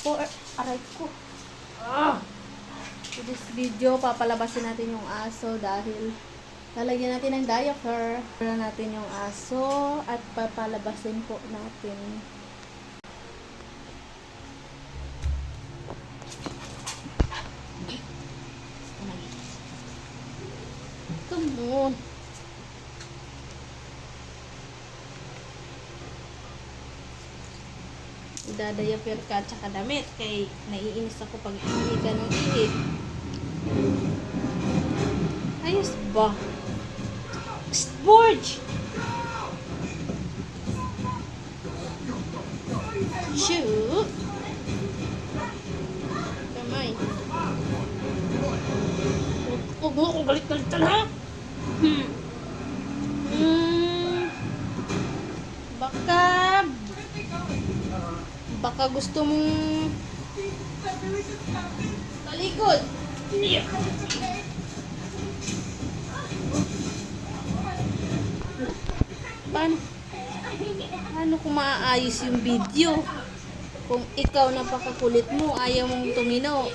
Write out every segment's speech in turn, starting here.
po. Aray ko. So this video, papalabasin natin yung aso dahil lalagyan natin ng diaper. Para natin yung aso at papalabasin po natin. Come on. Idadayaper ka at saka damit kay naiinis ako pag ihi ka ng ihi. Ayos ba? Borge! Shoot! Kamay. Huwag mo akong galit-galitan, ha? Baka gusto mong talikod. Paano kung maaayos yung video? Kung ikaw napakakulit mo, ayaw mong tumino.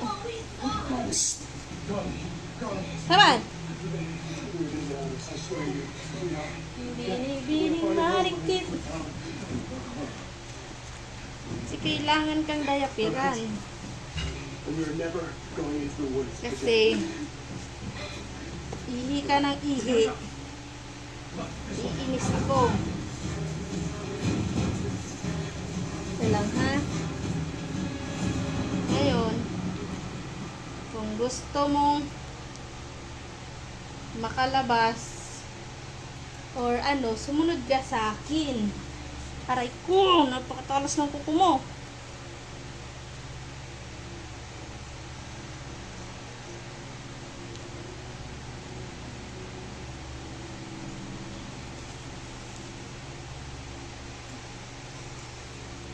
Come on! Bini-bini marikit. Kasi kailangan kang dayapiran. Kasi ihi ka ng ihi. Iinis ako. Ito lang, ha? Ngayon, kung gusto mong makalabas or ano, sumunod ka sa akin. Aray ko, napakatalas ng kuko mo.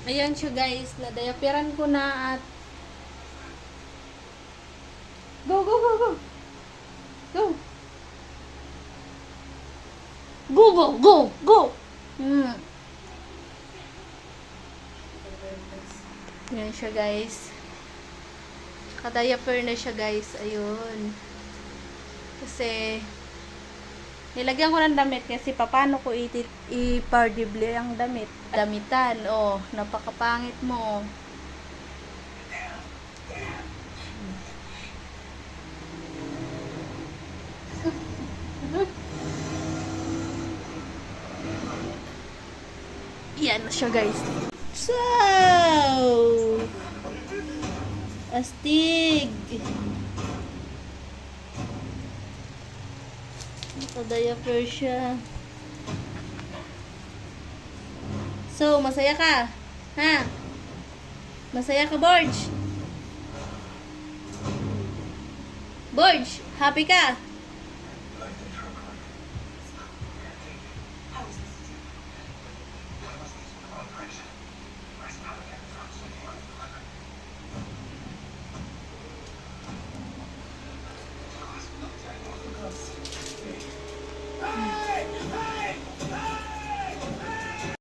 Ayan siya guys, nadayapiran ko na at go, go, go, go. Go. Go, go, go, go. Yan siya guys. Kadayaper na siya guys. Ayun. Kasi nilagyan ko ng damit kasi paano ko i-pardible ang damit. Damitan. Oh, napakapangit mo. Yan na siya guys. So, astig. Nakadayaper siya. So, masaya ka? Ha? Masaya ka, Borge? Borge, happy ka?